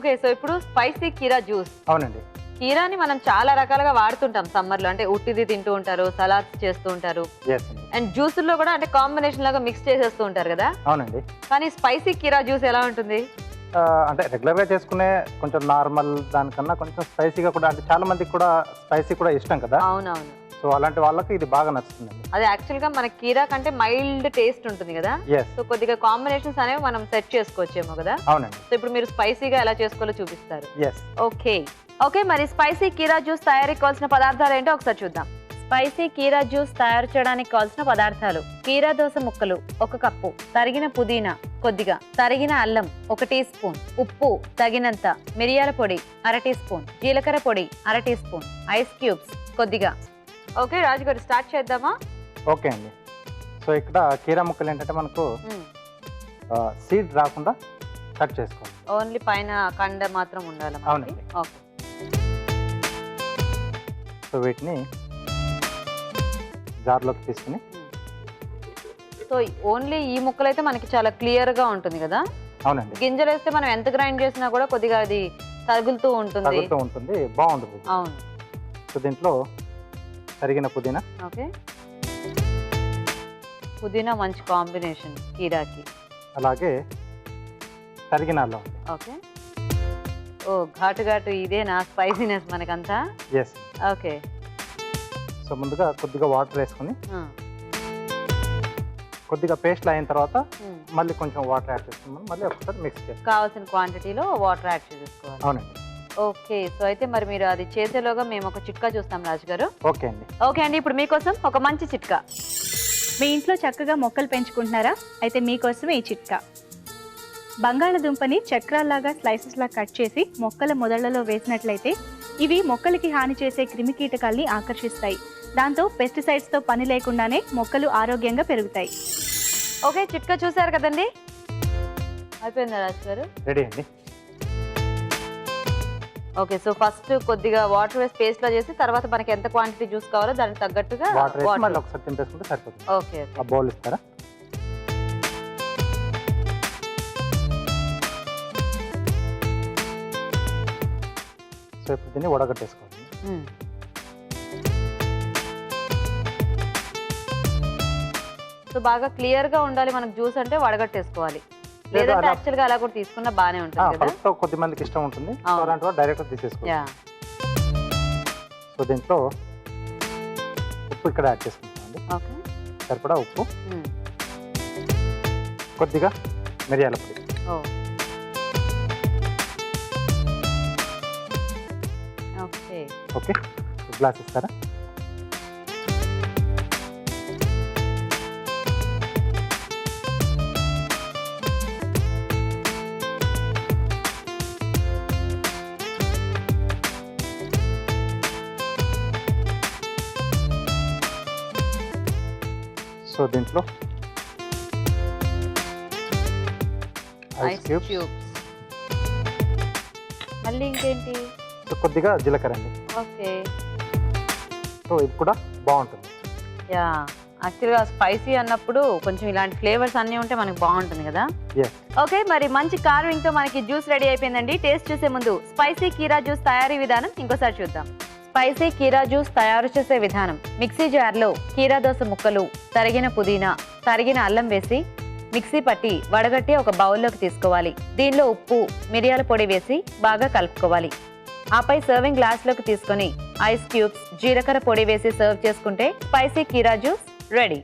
Okay. So ఇప్పుడు spicy కీరా juice. అవునండి. కీరాని మనం చాలా రకాలుగా వాడుతుంటాం సమ్మర్‌లో. అంటే ఉట్టిది తింటూ ఉంటారు, సలాడ్స్ చేస్తూ ఉంటారు. యెస్ అండి. అండ్ జ్యూసుల్లో కూడా అంటే కాంబినేషన్ లాగా మిక్స్ చేసేస్తూ ఉంటారు కదా! అవునండి. కానీ స్పైసీ కీరా జ్యూస్ ఎలా ఉంటుంది? అంటే రెగ్యులర్‌గా చేసుకునే కొంచెం నార్మల్ దానికన్నా కొంచెం స్పైసీగా కూడా అంటే చాలా మందికి కూడా స్పైసీ కూడా ఇష్టం కదా! అవునవును. సో అలాంటి వాళ్ళకి ఇది బాగా నచ్చుతుందండి. అది యాక్చువల్‌గా మన కీరా కంటే మైల్డ్ టేస్ట్ ఉంటుంది కదా! యెస్. సో కొద్దిగా కాంబినేషన్స్ అనేవి మనం సెట్ చేసుకోవచ్చేమో కదా! అవునండి. సో ఇప్పుడు మీరు స్పైసీగా ఎలా చేసుకోవాలో చూపిస్తారు. యెస్. ఓకే. ఓకే. మరి స్పైసీ కీరా జ్యూస్ తయారీకి కావాల్సిన పదార్థాలు ఏంటో ఒకసారి చూద్దాం. స్పైసీ కీరా జ్యూస్ తయారు చేయడానికి కావాల్సిన పదార్థాలు: కీరా దోస ముక్కలు 1 కప్పు, తరిగిన పుదీనా కొద్దిగా, తరిగిన అల్లం 1 టీ స్పూన్, ఉప్పు తగినంత, మిరియాల పొడి 1/2 టీ స్పూన్, జీలకర్ర పొడి 1/2 టీ స్పూన్, ఐస్ క్యూబ్స్ కొద్దిగా. ఓకే రాజు గారు, స్టార్ట్ చేద్దామా? ఓకే అండి. సో ఇక్కడ కీరా ముక్కలు ఏంటంటే మనకు సీడ్ రాకుండా కట్ చేసుకోవాలి. ఓన్లీ పైన కండ మాత్రం ఉండాలి మనకి. అవునండి. ఓకే. సో వీటిని జార్లోకి తీసుకుని సో ఓన్లీ ఈ ముక్కలైతే మనకి చాలా క్లియర్ గా ఉంటుంది కదా. అవునండి. గింజలు వేస్తే మనం ఎంత గ్రైండ్ చేసినా కూడా కొద్దిగా అది తగులుతూ ఉంటుంది. తగులుతూ ఉంటుంది, బాగుంటుంది. అవును. సో దీంట్లో తరిగిన పుదీనా, ఓకే. పుదీనా మంచి కాంబినేషన్ కీరాకి. అలాగే తరిగిన అల్లం. ఓకే. ఓ ఘాటు ఘాటు ఇదేనా స్పైసీనెస్ మనకంతా? ఎస్. ఓకే. సో ముందుగా కొద్దిగా వాటర్ వేసుకుని కొద్దిగా పేస్ట్ అయిన తర్వాత మళ్ళీ కొంచెం వాటర్ యాడ్ చేసుకున్నాం, మళ్ళీ ఒకసారి మిక్స్ చేస్తాం. కావాల్సిన క్వాంటిటీలో వాటర్ యాడ్ చేసుకోవాలి. అవునండి. ఓకే. సో అయితే మరి మీరు అది చేసేలోగా మేము ఒక చిట్కా చూస్తాం రాజు గారు. ఓకే అండి. ఓకే అండి, ఇప్పుడు మీకోసం ఒక మంచి చిట్కా. మీ ఇంట్లో చక్కగా మొక్కలు పెంచుకుంటున్నారా? అయితే మీకోసమే ఈ చిట్కా. బంగాళదుంపని చక్రాల్లాగా స్లైసెస్లా కట్ చేసి మొక్కల మొదళ్లలో వేసినట్లయితే ఇవి మొక్కలకి హాని చేసే క్రిమికీటకాల్ని ఆకర్షిస్తాయి. దాంతో పెస్టిసైడ్స్తో పని లేకుండానే మొక్కలు ఆరోగ్యంగా పెరుగుతాయి. ఓకే, చిట్కా చూసారు కదండి. అయిపోయిందా రాజు గారు? రెడీ అండి. ఓకే. సో ఫస్ట్ కొద్దిగా వాటర్ వేసి పేస్ట్ లా చేసి తర్వాత మనకి ఎంత క్వాంటిటీ జ్యూస్ కావాలో దానికి తగ్గట్టుగా వాటర్ వేసి మళ్ళీ ఒకసారి తింపేసుకుంటే సరిపోతుంది. ఓకే. ఆ బౌల్ ఇస్తారా? సో ఇప్పుడు దీన్ని వడగట్టేసుకోవాలి. సో బాగా క్లియర్ గా ఉండాలి మనకు జ్యూస్ అంటే వడగట్టేసుకోవాలి. లేదంటే యాక్చువల్ గా అలా కూడా తీసుకున్నా బానే ఉంటుంది కదా. ఫస్ట్ కొద్ది మందికి ఇష్టం ఉంటుంది, అలాంటి వాళ్ళు డైరెక్ట్ తీసేసుకోవాలి. సో దీంట్లో ఉప్పు ఇక్కడ యాడ్ చేసుకుంటామండి. ఓకే. సరిపడా ఉప్పు, కొద్దిగా మిరియాల పొడి. ఓకే. ఓకే. గ్లాస్ ఇస్తారా? సో దీంట్లో ఐస్ క్యూబ్స్. మళ్ళీ ఇంకేంటి? సో కొద్దిగా జీలకర్ర అండి. ఓకే. సో ఇది కూడా బాగుంటుంది. యా, యాక్చువల్గా స్పైసీ అన్నప్పుడు కొంచెం ఇలాంటి ఫ్లేవర్స్ అన్నీ ఉంటే మనకి బాగుంటుంది కదా. ఓకే, మరి మంచి కార్వింగ్ తో మనకి జ్యూస్ రెడీ అయిపోయిందండి. టేస్ట్ చూసే ముందు స్పైసీ కీరా జ్యూస్ తయారీ విధానం ఇంకోసారి చూద్దాం. స్పైసీ కీరా జ్యూస్ తయారు చేసే విధానం: మిక్సీ జార్లో కీరా దోస ముక్కలు, తరిగిన పుదీనా, తరిగిన అల్లం వేసి మిక్సీ పట్టి వడగట్టి ఒక బౌల్లోకి తీసుకోవాలి. దీనిలో ఉప్పు, మిరియాల పొడి వేసి బాగా కలుపుకోవాలి. ఆపై సర్వింగ్ గ్లాస్లోకి తీసుకొని ఐస్ క్యూబ్స్, జీలకర్ర పొడి వేసి సర్వ్ చేసుకుంటే స్పైసీ కీరా జ్యూస్ రెడీ.